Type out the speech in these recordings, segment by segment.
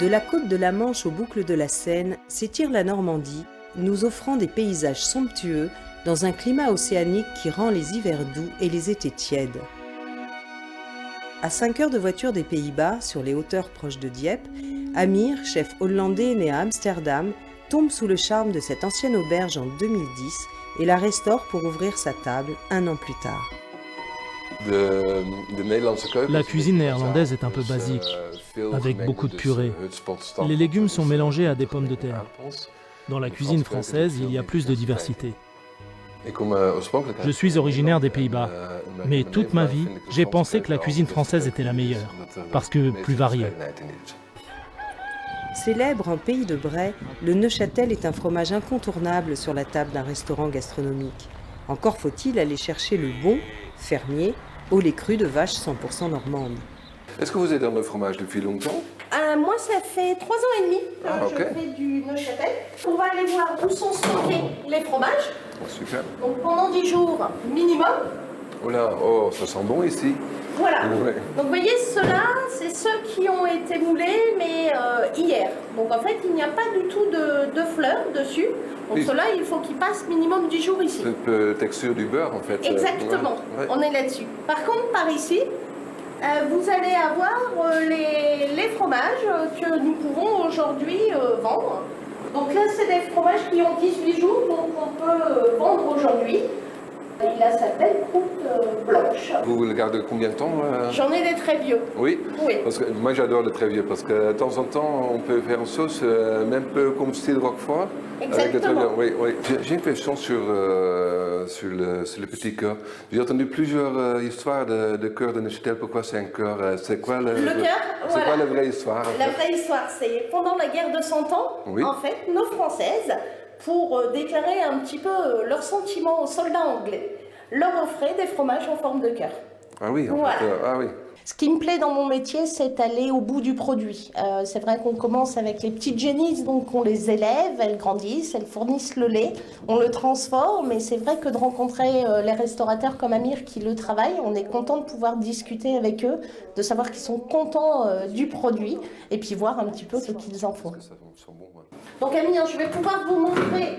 De la côte de la Manche aux boucles de la Seine s'étire la Normandie, nous offrant des paysages somptueux dans un climat océanique qui rend les hivers doux et les étés tièdes. À 5 heures de voiture des Pays-Bas, sur les hauteurs proches de Dieppe, Amir, chef hollandais né à Amsterdam, tombe sous le charme de cette ancienne auberge en 2010 et la restaure pour ouvrir sa table un an plus tard. La cuisine néerlandaise est un peu basique, avec beaucoup de purée. Les légumes sont mélangés à des pommes de terre. Dans la cuisine française, il y a plus de diversité. Je suis originaire des Pays-Bas, mais toute ma vie, j'ai pensé que la cuisine française était la meilleure, parce que plus variée. Célèbre en pays de Bray, le Neuchâtel est un fromage incontournable sur la table d'un restaurant gastronomique. Encore faut-il aller chercher le bon, fermier, au lait cru de vache 100% normande. Est-ce que vous êtes dans le fromage depuis longtemps? Moi, ça fait 3 ans et demi que ok. je fais du Neuchâtel. On va aller voir où sont stockés les fromages. Oh, super. Donc pendant 10 jours minimum. Oh là, oh, ça sent bon ici. Voilà. Ouais. Donc vous voyez, ceux-là, c'est ceux qui ont été moulés, mais hier. Donc en fait, il n'y a pas du tout de fleurs dessus. Donc Oui. ceux-là, il faut qu'ils passent minimum 10 jours ici. Cette texture du beurre en fait. Exactement, Ouais. on est là-dessus. Par contre, par ici, vous allez avoir les fromages que nous pouvons aujourd'hui vendre. Donc là, c'est des fromages qui ont 18 jours, donc on peut vendre aujourd'hui. Il a sa belle croûte blanche. Vous le gardez combien de temps J'en ai des très vieux. Oui. Oui. Parce que moi j'adore le très vieux parce que de temps en temps on peut faire une sauce même peu comme style Roquefort. Avec le très vieux. Exactement. Oui, oui. J'ai une question sur le petit cœur. J'ai entendu plusieurs histoires de cœur de Neuchâtel. Pourquoi c'est un cœur? C'est quoi Le cœur, C'est voilà. quoi la vraie histoire en La fait vraie histoire, c'est pendant la guerre de 100 ans, Oui. en fait, nos Françaises, pour déclarer un petit peu leurs sentiments aux soldats anglais, leur offraient des fromages en forme de cœur. Ah oui, en Voilà. fait. Ah oui. Ce qui me plaît dans mon métier, c'est aller au bout du produit. C'est vrai qu'on commence avec les petites génisses, donc on les élève, elles grandissent, elles fournissent le lait, on le transforme, et c'est vrai que de rencontrer les restaurateurs comme Amir qui le travaillent, on est content de pouvoir discuter avec eux, de savoir qu'ils sont contents du produit, et puis voir un petit peu ce qu'ils en font. Ça sent bon, ouais. Donc Amir, je vais pouvoir vous montrer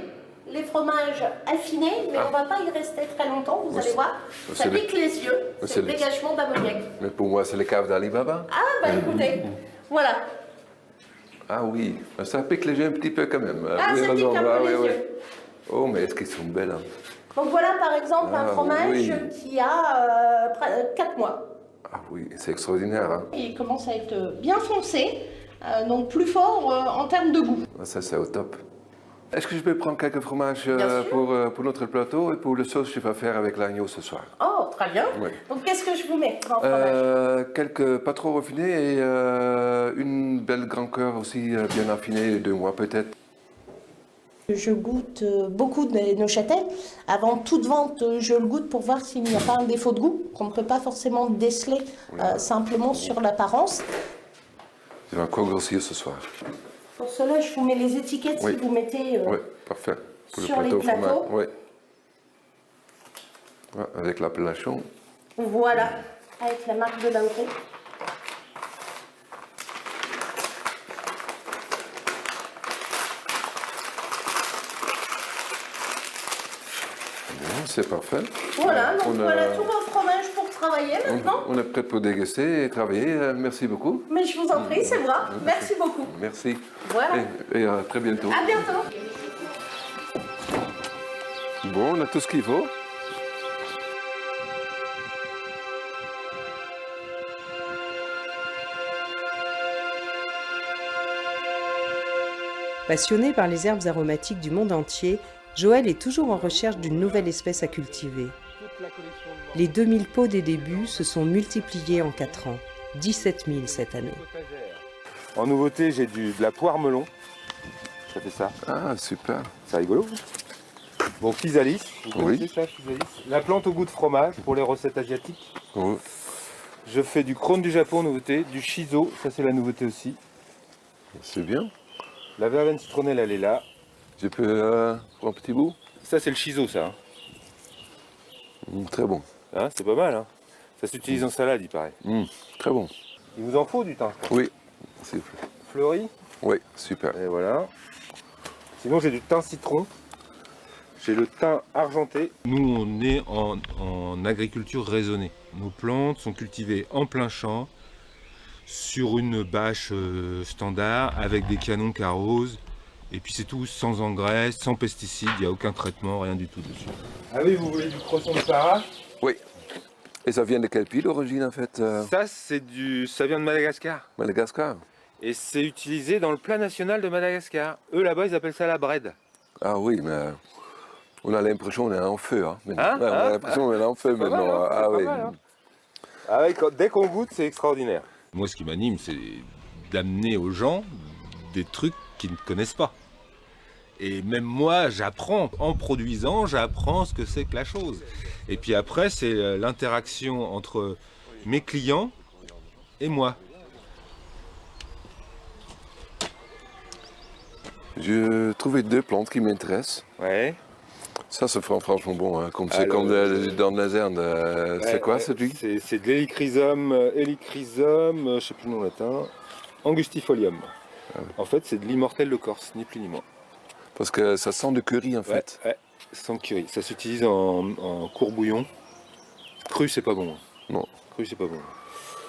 les fromages affinés, mais on ne va pas y rester très longtemps, vous allez voir. Ça c'est les- pique les yeux, c'est c'est le les- dégagement d'ammoniac. Mais pour moi, c'est les caves d'Alibaba. Ah bah écoutez, voilà. Ah oui, ça pique les yeux un petit peu quand même. Ah, Oui, ça pique raison. un peu oui, les oui. yeux. Oh, mais est-ce qu'ils sont belles hein. Donc voilà par exemple un Ah, fromage oui. qui a 4 mois. Ah oui, c'est extraordinaire. Hein. Il commence à être bien foncé, donc plus fort en termes de goût. Ah, ça, c'est au top. Est-ce que je peux prendre quelques fromages Bien sûr. pour notre plateau et pour le sauce que je vais faire avec l'agneau ce soir? Oh, très bien. Oui. Donc qu'est-ce que je vous mets dans le fromage? Quelques pas trop raffinés et une belle grand cœur aussi bien affinée, 2 mois peut-être. Je goûte beaucoup de Neuchâtel. Avant toute vente, je le goûte pour voir s'il n'y a pas un défaut de goût, qu'on ne peut pas forcément déceler simplement sur l'apparence. Je vais encore grossir ce soir. Pour cela, je vous mets les étiquettes Oui. si vous mettez Oui, parfait. Pour sur les fromage. plateaux. Oui. Ouais, avec l'appellation. Voilà, avec la marque de l'Auré. Bon, c'est parfait. Voilà, donc On a- voilà tous vos fromages pour travailler maintenant. On est prêt pour déguster et travailler. Merci beaucoup. Mais je vous en prie, c'est moi. Merci beaucoup. Merci. Voilà. Et à très bientôt. À bientôt. Bon, on a tout ce qu'il faut. Passionné par les herbes aromatiques du monde entier, Joël est toujours en recherche d'une nouvelle espèce à cultiver. Les 2000 pots des débuts se sont multipliés en 4 ans, 17 000 cette année. En nouveauté, j'ai de la poire melon. Ça fait ça. Ah, super. C'est rigolo. Bon, physalis. Vous Oui. connaissez ça, physalis? La plante au goût de fromage pour les recettes asiatiques. Oh, Je fais du crône du Japon, nouveauté. Du shiso, ça c'est la nouveauté aussi. c'est bien. La verveine citronnelle, elle est là. Je peux prendre un petit bout? Ça c'est le shiso, ça. Très bon. Hein, c'est pas mal. Hein. Ça s'utilise en salade, il paraît. Très bon. Il vous en faut du thym. Oui, s'il vous plaît. fleuri. Oui, super. Et voilà. Sinon, j'ai du thym citron. J'ai le thym argenté. Nous, on est en agriculture raisonnée. Nos plantes sont cultivées en plein champ, sur une bâche standard, avec des canons qui arrosent. Et puis c'est tout sans engrais, sans pesticides, il n'y a aucun traitement, rien du tout dessus. Ah oui, vous voulez du cresson de Para? Oui. Et ça vient de quel pays d'origine en fait Ça vient de Madagascar. Madagascar. Et c'est utilisé dans le plat national de Madagascar. Eux là-bas, ils appellent ça la bread. Ah oui, mais on a l'impression qu'on est en feu. Hein, on a l'impression qu'on est en feu maintenant. Mal, ah oui. Mal, hein. Ah ouais, dès qu'on goûte, c'est extraordinaire. Moi, ce qui m'anime, c'est d'amener aux gens des trucs qu'ils ne connaissent pas. Et même moi, j'apprends, en produisant, j'apprends ce que c'est que la chose. Et puis après, c'est l'interaction entre mes clients et moi. J'ai trouvé 2 plantes qui m'intéressent. Ouais. Ça, c'est franchement bon, hein. C'est comme dans la zerne. C'est quoi, celui? C'est de l'hélichrysum, je sais plus le nom latin, angustifolium. Ah oui. En fait, c'est de l'immortel de Corse, ni plus ni moins. Parce que ça sent de curry, en fait. Ouais, sans curry. Ça s'utilise en courbouillon. Cru, c'est pas bon. Non. Cru, c'est pas bon.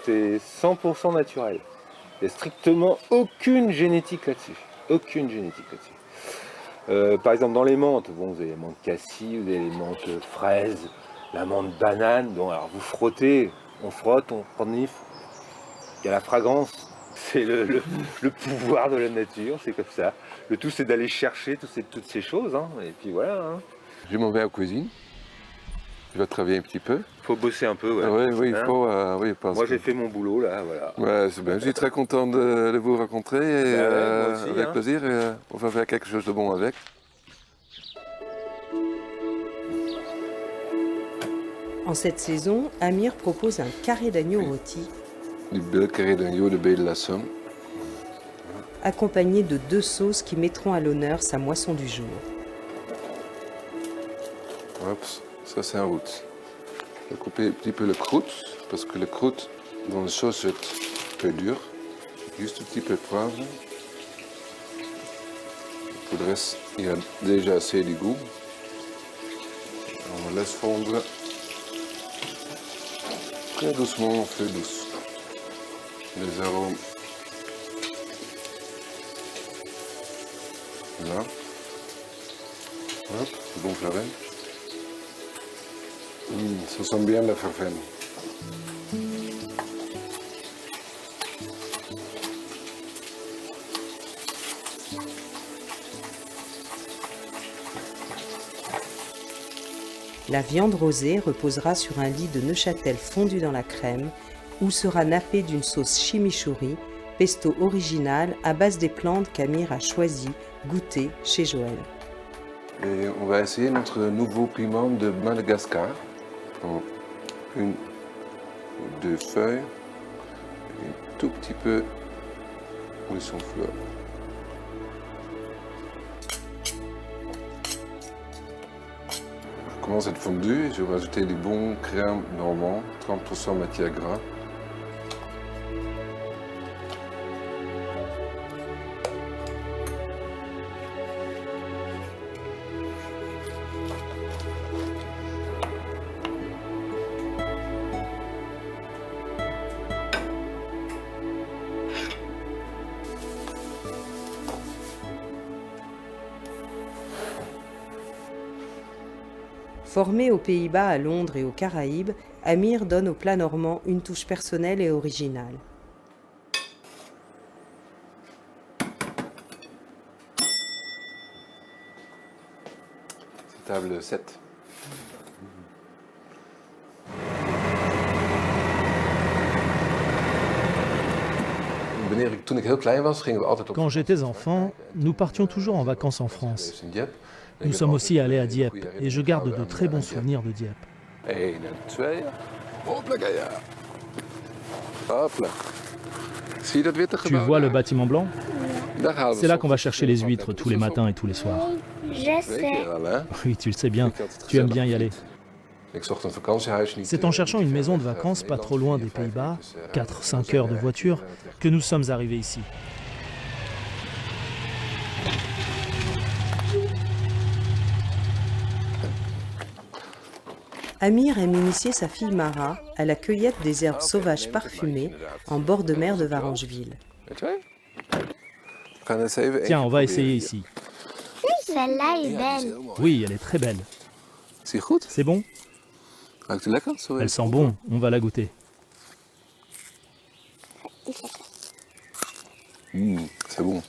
C'est 100% naturel. Il n'y a strictement aucune génétique là-dessus. Aucune génétique là-dessus. Par exemple, dans les menthes, bon, vous avez les menthes cassis, vous avez les menthes fraises, la menthe banane. Bon, alors vous frottez, on frotte, on renifle. Il y a la fragrance. C'est le pouvoir de la nature, c'est comme ça. Le tout, c'est d'aller chercher toutes ces choses. Hein, et puis voilà. Hein. Je m'en vais en cuisine. Je vais travailler un petit peu. Il faut bosser un peu, ouais. Ah, oui, il faut. Oui, moi, j'ai fait mon boulot, là, voilà. Ouais, c'est bien. Je suis très content de vous rencontrer. Et, moi aussi, avec hein. plaisir. Et, on va faire quelque chose de bon avec. En cette saison, Amir propose un carré d'agneau rôti, Du bel carré d'agneau de Baie de la Somme. accompagné de 2 sauces qui mettront à l'honneur sa moisson du jour. Hop, ça c'est en route. Je vais couper un petit peu le croûte, parce que le croûte dans la sauce est un peu dur. Juste un petit peu de poivre. Pour le reste, il y a déjà assez de goût. On laisse fondre très doucement, en feu douce. Les arômes. Là. Hop, bon flavet. Ça sent bien la farfane. La viande rosée reposera sur un lit de Neuchâtel fondu dans la crème, ou sera nappée d'une sauce chimichurri, pesto original à base des plantes qu'Amir a choisi goûter chez Joël. Et on va essayer notre nouveau piment de Madagascar. Donc, 1 ou 2 feuilles, et un tout petit peu de son fleur. Je commence à être fondu et je vais rajouter du bon crème normand, 30% matière grasse. Formé aux Pays-Bas, à Londres et aux Caraïbes, Amir donne au plat normand une touche personnelle et originale. C'est table 7. Quand j'étais enfant, nous partions toujours en vacances en France. Nous sommes aussi allés à Dieppe et je garde de très bons souvenirs de Dieppe. 1, 2, hop là. Tu vois le bâtiment blanc? C'est là qu'on va chercher les huîtres tous les matins et tous les soirs. Je sais. Oui, tu le sais bien, tu aimes bien y aller. C'est en cherchant une maison de vacances pas trop loin des Pays-Bas, 4-5 heures de voiture, que nous sommes arrivés ici. Amir aime initier sa fille Mara à la cueillette des herbes sauvages parfumées en bord de mer de Varangeville. Tiens, on va essayer ici. Celle-là est belle. Oui, elle est très belle. C'est bon? Elle sent bon, on va la goûter. C'est bon.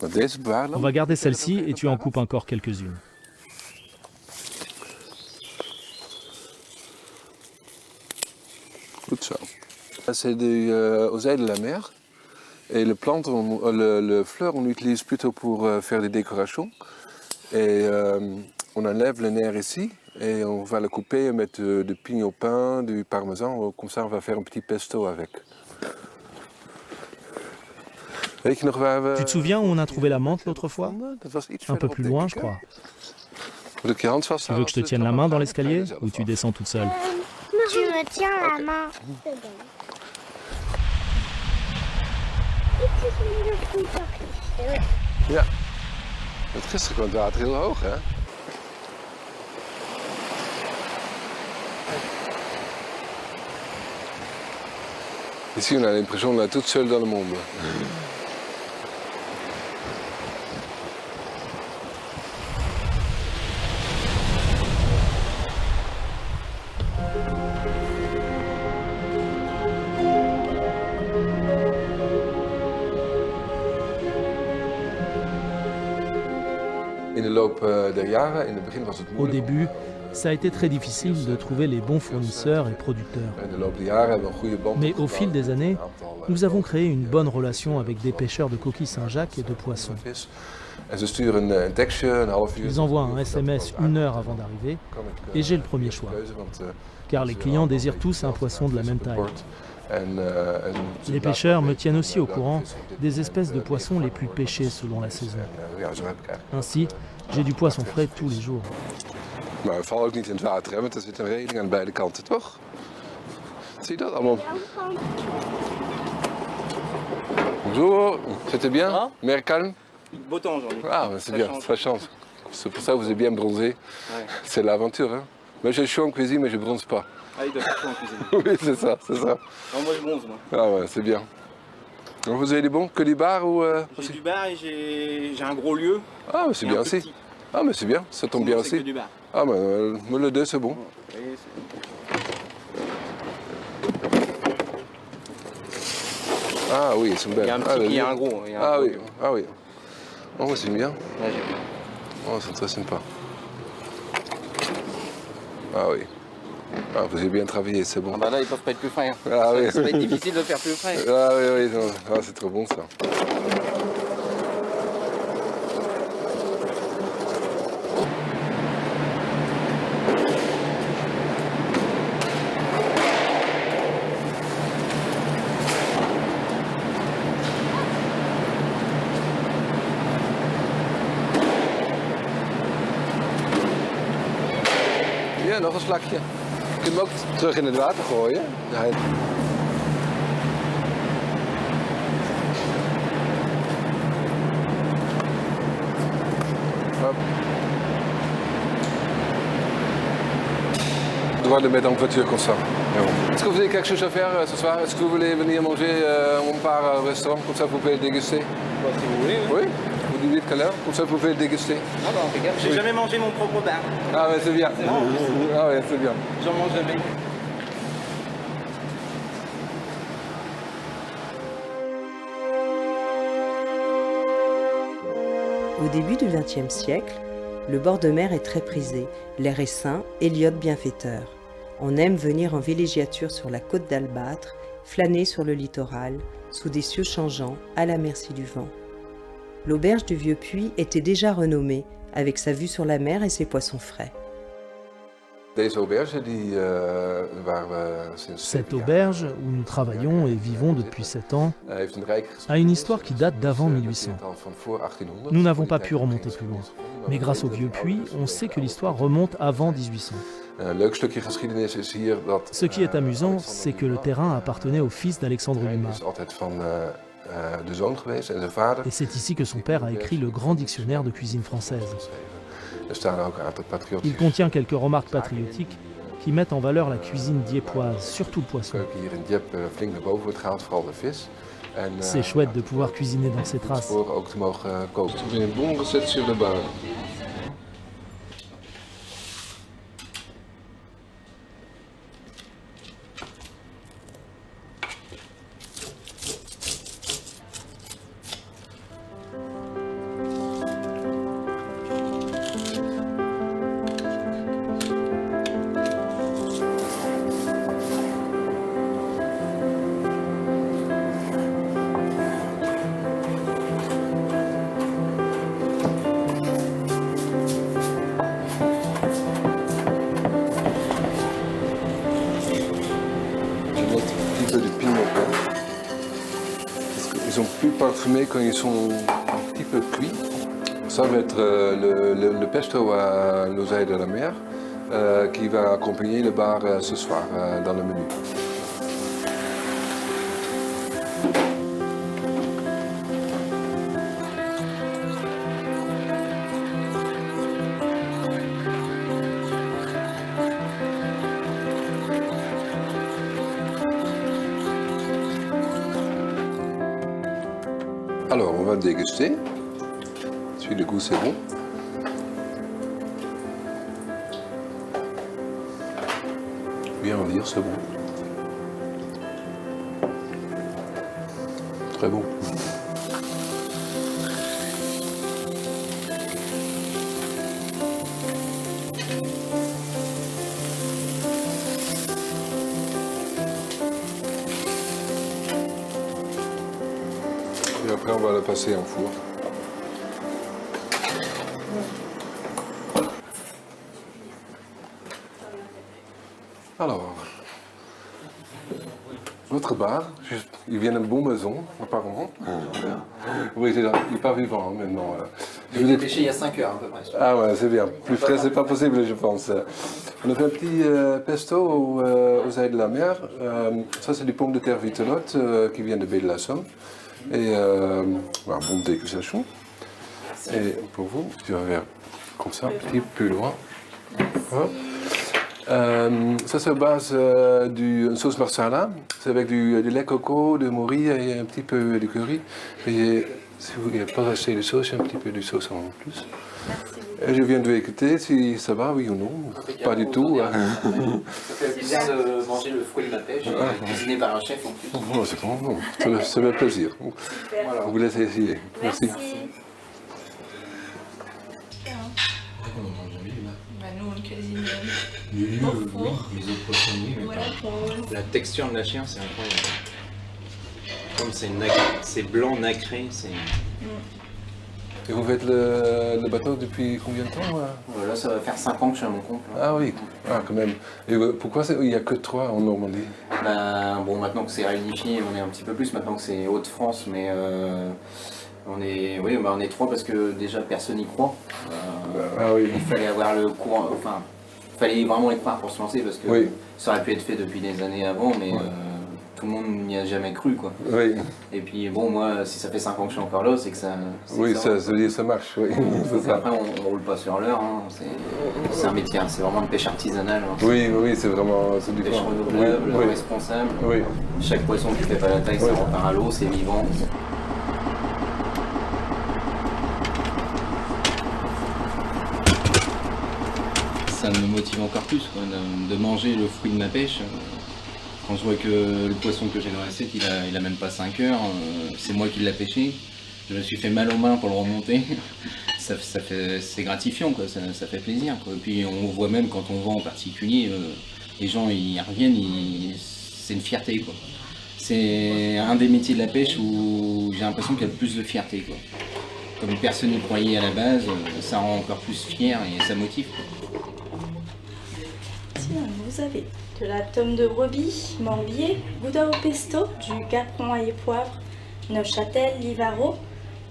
On va garder celle-ci et tu en coupes encore quelques-unes. Goed zo. C'est des oseilles de la mer. Et le fleur, on l'utilise plutôt pour faire des décorations. Et on enlève le nerf ici et on va le couper et mettre du pignon pain, du parmesan. Comme ça, on va faire un petit pesto avec. Tu te souviens où on a trouvé la menthe l'autre fois? Un peu plus loin, je crois. Tu veux que je te tienne la main dans l'escalier ou tu descends toute seule? Tu me tiens la main. Ja, gisteren kwam het water heel hoog, hè? Ici, on a l'impression d'être toute seule dans le monde. Au début, ça a été très difficile de trouver les bons fournisseurs et producteurs. Mais au fil des années, nous avons créé une bonne relation avec des pêcheurs de coquilles Saint-Jacques et de poissons. Ils envoient un SMS 1 heure avant d'arriver et j'ai le premier choix, car les clients désirent tous un poisson de la même taille. Les pêcheurs me tiennent aussi au courant des espèces de poissons les plus pêchées selon la saison. Ainsi, j'ai du poisson frais tous les jours. Maar we vallen ook niet in het water, hè, want er zit een reling aan beide kanten, toch? Zie je dat allemaal? Bonjour, c'était bien? Ah? Mer calme? Beau temps aujourd'hui. Ah, c'est bien, très chance. C'est pour ça que vous êtes bien bronzé. Ouais. C'est l'aventure, hein? Moi j'ai chaud en cuisine, mais je bronze pas. Ah, il doit faire chaud en cuisine. Oui, c'est ça, c'est ça. Non, moi je bronze, moi. Ah ouais, c'est bien. Donc, vous avez des bons? Que du bar ou J'ai du bar et j'ai un gros lieu. Ah, mais c'est bien aussi. Petit. Ah, mais c'est bien, ça tombe bien C'est aussi. que du bar. Ah, mais le 2 c'est bon. Et Ah oui, ils sont belles. il y a un petit, il y a un gros. Il y a un Ah gros oui, lieu. ah oui. Oh, c'est bien. Là, j'ai bien. Oh, c'est très sympa. Ah oui. Ah, vous avez bien travaillé, c'est bon. Ah bah là, ils peuvent pas être plus frais. Hein. Ah oui. Ça va être difficile de faire plus frais. Ah oui, oui, non. Ah, c'est trop bon ça. Ja, nog een slakje. Je kunt hem ook terug in het water gooien. Ja. Hop. On doit le mettre en voiture comme ça. Est-ce que vous avez quelque chose à faire ce soir? Est-ce que vous voulez venir manger on part au restaurant? Comme ça vous pouvez le déguster. Bah, si vous voulez, oui. Oui? Vous dites tout à l'heure? Comme ça vous pouvez le déguster. Ah bah, impeccable. J'ai jamais mangé mon propre bar. Ah ouais, c'est bien. Ah ouais, c'est bien. J'en mange jamais. Au début du XXe siècle, le bord de mer est très prisé, l'air est sain et l'iode bienfaiteur. On aime venir en villégiature sur la côte d'Albâtre, flâner sur le littoral, sous des cieux changeants, à la merci du vent. L'auberge du Vieux Puy était déjà renommée, avec sa vue sur la mer et ses poissons frais. Cette auberge, où nous travaillons et vivons depuis 7 ans, a une histoire qui date d'avant 1800. Nous n'avons pas pu remonter plus loin, mais grâce au Vieux Puy, on sait que l'histoire remonte avant 1800. Ce qui est amusant, c'est que le terrain appartenait au fils d'Alexandre Dumas. Et c'est ici que son père a écrit le grand dictionnaire de cuisine française. Il contient quelques remarques patriotiques qui mettent en valeur la cuisine diepoise, surtout le poisson. Hier in Dieppe flink naar boven wordt gehaald, vooral de vis. C'est chouette de pouvoir cuisiner dans ces traces. Voor ook te mogen koken. Weer een bon recette sur le bar. Ils sont plus parfumés quand ils sont un petit peu cuits. Ça va être le pesto à l'oseille de la mer qui va accompagner le bar ce soir dans le menu. Alors, on va déguster. Si le goût c'est bon. Bien en dire, c'est bon. Très bon. Et après, on va le passer en four. Alors, notre bar, il vient d'une bonne maison, apparemment. Oui, il n'est pas vivant maintenant. Il est pêché il y a 5 heures à peu près. Ah ouais, c'est bien. Plus frais, c'est pas possible, je pense. On a fait un petit pesto aux ailes de la mer. Ça, c'est des pommes de terre vitelotte qui viennent de baie de la Somme. Et voilà, bonne dégustation. Et pour vous, je vais faire comme ça, un petit peu loin. Hop. Ça, c'est à base d'une sauce marsala. C'est avec du lait coco, de morille et un petit peu de curry. Et si vous n'avez pas assez de sauce, un petit peu de sauce en plus. Et je viens de écouter si ça va, oui ou non. Pas du tout. Ça fait plaisir de manger le fruit de ma pêche, cuisiné par un chef en plus. Oh, c'est bon, bon. Ça fait plaisir. Voilà. On vous laisse essayer. Merci. Nous, on cuisine au four. Les autres poissons, oui, mais la texture de la chair, c'est incroyable. Comme c'est blanc, nacré, c'est... Et vous faites le bateau depuis combien de temps Voilà, ça va faire 5 ans que je suis à mon compte. Là. Ah oui, ah, quand même. Et pourquoi il n'y a que 3 en Normandie? Ben, bon, maintenant que c'est réunifié, on est un petit peu plus, maintenant que c'est Hauts-de-France, mais on est 3 parce que déjà personne n'y croit. Ah oui. Il fallait avoir le courant, enfin, il fallait vraiment y croire pour se lancer parce que oui. Ça aurait pu être fait depuis des années avant, mais tout le monde n'y a jamais cru, quoi. Oui. Et puis bon, moi, si ça fait 5 ans que je suis encore là, c'est que ça... Oui, ça veut dire que ça marche, oui. Après, on ne roule pas sur l'heure, hein. C'est un métier, c'est vraiment une pêche artisanale. Hein. Oui, oui, c'est vraiment... Une pêche renouvelable, responsable. Oui. Chaque poisson qui ne fait pas la taille, ça repart à l'eau, c'est vivant. Ça me motive encore plus, quoi, de manger le fruit de ma pêche. Quand je vois que le poisson que j'ai dans l'assiette, il a même pas 5 heures, c'est moi qui l'ai pêché. Je me suis fait mal aux mains pour le remonter. C'est gratifiant, quoi, ça fait plaisir, quoi. Et puis on voit même quand on vend en particulier, les gens ils reviennent, c'est une fierté, quoi. C'est un des métiers de la pêche où j'ai l'impression qu'il y a le plus de fierté, quoi. Comme personne n'y croyait à la base, ça rend encore plus fier et ça motive, quoi. Tiens, vous avez de la tome de brebis, morbier, gouda au pesto, du capron ail et poivre, Neuchâtel, Livaro,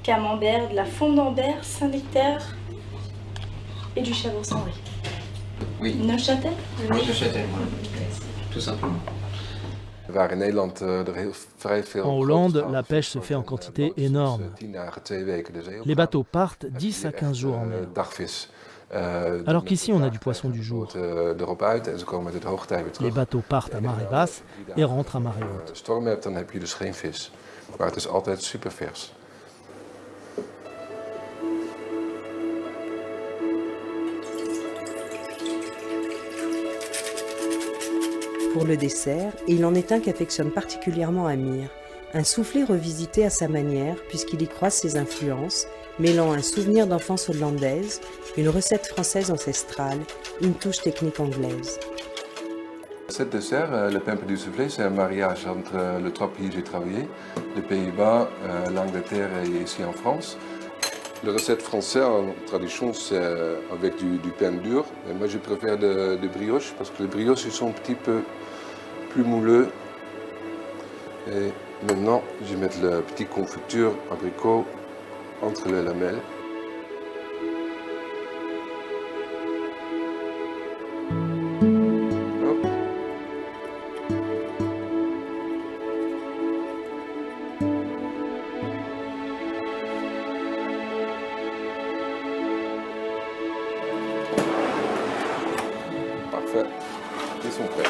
camembert, de la fondambert, Saint-Nectaire et du chavot sans riz. Oui. Neuchâtel? Neuchâtel, voilà. Tout simplement. En Hollande, la pêche se fait en quantité énorme. Les bateaux partent 10 à 15 jours en mer. Alors qu'ici, on a du poisson du jour. Les bateaux partent à marée basse et rentrent à marée haute. Storm hebt, dan heb je dus geen vis. Maar het is altijd super vers. Pour le dessert, il en est un qu'affectionne particulièrement Amir, un soufflé revisité à sa manière puisqu'il y croise ses influences, mêlant un souvenir d'enfance hollandaise, une recette française ancestrale, une touche technique anglaise. Cet dessert, le pain du soufflé, c'est un mariage entre les trois pays où j'ai travaillé, les Pays-Bas, l'Angleterre et ici en France. La recette française en tradition, c'est avec du pain dur. Et moi, je préfère de brioche parce que les brioches ils sont un petit peu plus moelleux. Et maintenant, je vais mettre la petite confiture abricot entre les lamelles. Hop. Parfait, ils sont prêts.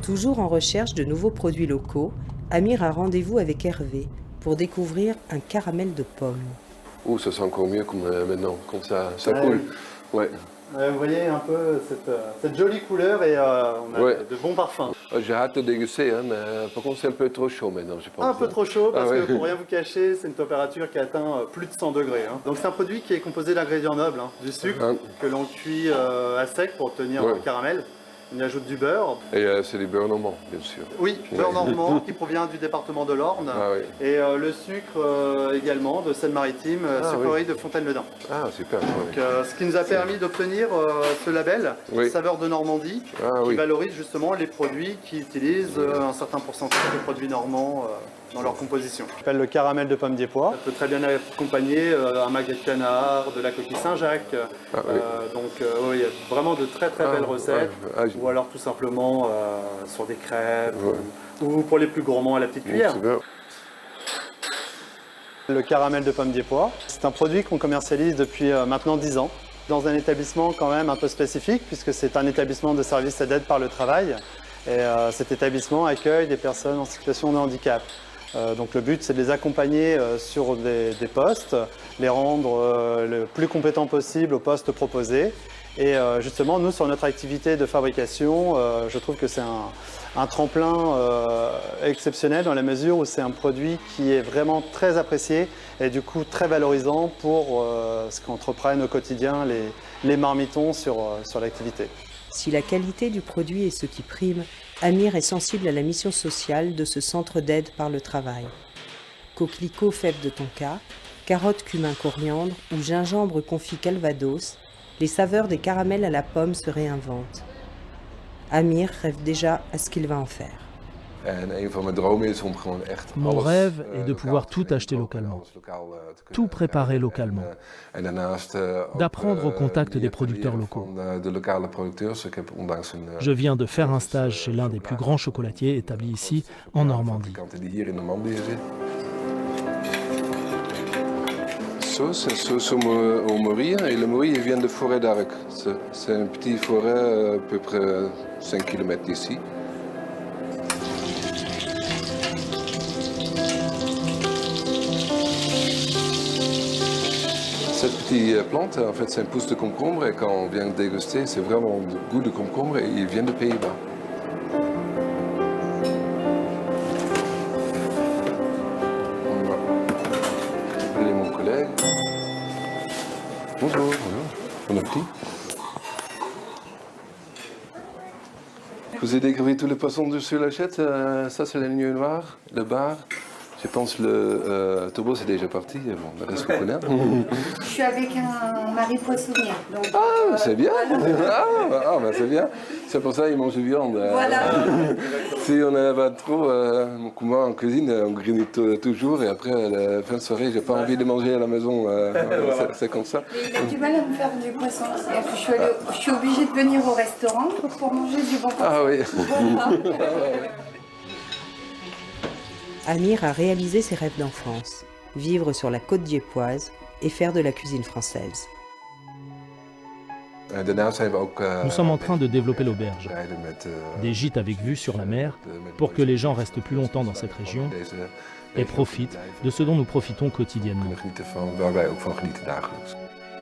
Toujours en recherche de nouveaux produits locaux, Amir a rendez-vous avec Hervé pour découvrir un caramel de pomme. Oh, ça sent encore mieux comme maintenant, comme ça coule. Ouais. Vous voyez un peu cette jolie couleur et on a de bons parfums. J'ai hâte de déguster, hein, mais par contre c'est un peu trop chaud maintenant, je pense. Un peu trop chaud parce que pour rien vous cacher, c'est une température qui atteint plus de 100 degrés. Hein. Donc c'est un produit qui est composé d'ingrédients nobles, hein, du sucre que l'on cuit à sec pour obtenir un caramel. On y ajoute du beurre. Et c'est du beurre normand, bien sûr. Oui, beurre normand qui provient du département de l'Orne. Et le sucre également de Seine-Maritime, sucrerie de Fontaine-le-Dain. Ah, super. Donc, ce qui nous a permis d'obtenir ce label, Saveur de Normandie, qui valorise justement les produits qui utilisent un certain pourcentage de produits normands dans leur composition. Ça s'appelle le caramel de pomme des-pois. Ça peut très bien accompagner un magret de canard, de la coquille Saint-Jacques. Donc il y a vraiment de très belles recettes. Ou alors tout simplement sur des crêpes. Ou pour les plus gourmands à la petite cuillère. Le caramel de pomme des-pois, c'est un produit qu'on commercialise depuis maintenant 10 ans. Dans un établissement quand même un peu spécifique puisque c'est un établissement de services et d'aide par le travail. Et cet établissement accueille des personnes en situation de handicap. Donc le but c'est de les accompagner sur des postes, les rendre le plus compétents possible aux postes proposés. Et justement nous sur notre activité de fabrication, je trouve que c'est un tremplin exceptionnel dans la mesure où c'est un produit qui est vraiment très apprécié et du coup très valorisant pour ce qu'entreprennent au quotidien les marmitons sur l'activité. Si la qualité du produit est ce qui prime, Amir est sensible à la mission sociale de ce centre d'aide par le travail. Coquelicots fèves de tonka, carottes cumin coriandre ou gingembre confit calvados, les saveurs des caramels à la pomme se réinventent. Amir rêve déjà à ce qu'il va en faire. Mon rêve est de pouvoir tout acheter localement, tout préparer localement, d'apprendre au contact des producteurs locaux. Je viens de faire un stage chez l'un des plus grands chocolatiers établis ici, en Normandie. Sauce, une sauce au mûri, et le mûri il vient de Forêt d'Arc. C'est une petite forêt à peu près 5 km d'ici. Cette petite plante, en fait, c'est un pouce de concombre et quand on vient de déguster, c'est vraiment le goût de concombre et il vient des Pays-Bas. Bonjour, bon appétit. Vous avez découvert tous les poissons sur l'achette. Ça c'est l'agneau noir, le bar. Je pense le Tobo c'est déjà parti, bon, le reste qu'on connaît. Je suis avec un mari poissonnier. Donc, Ah, c'est bien. Voilà. Ben, c'est bien. C'est pour ça qu'ils mangent viande. Voilà. Si on n'avait pas trop, moi en cuisine, on grille toujours et après à la fin de soirée, j'ai pas envie de manger à la maison. C'est comme ça. Mais il a du mal à me faire du poisson. Je suis obligée de venir au restaurant pour manger du bon poisson. Ah oui. Amir a réalisé ses rêves d'enfance, vivre sur la côte diepoise et faire de la cuisine française. Nous sommes en train de développer l'auberge, des gîtes avec vue sur la mer, pour que les gens restent plus longtemps dans cette région et profitent de ce dont nous profitons quotidiennement.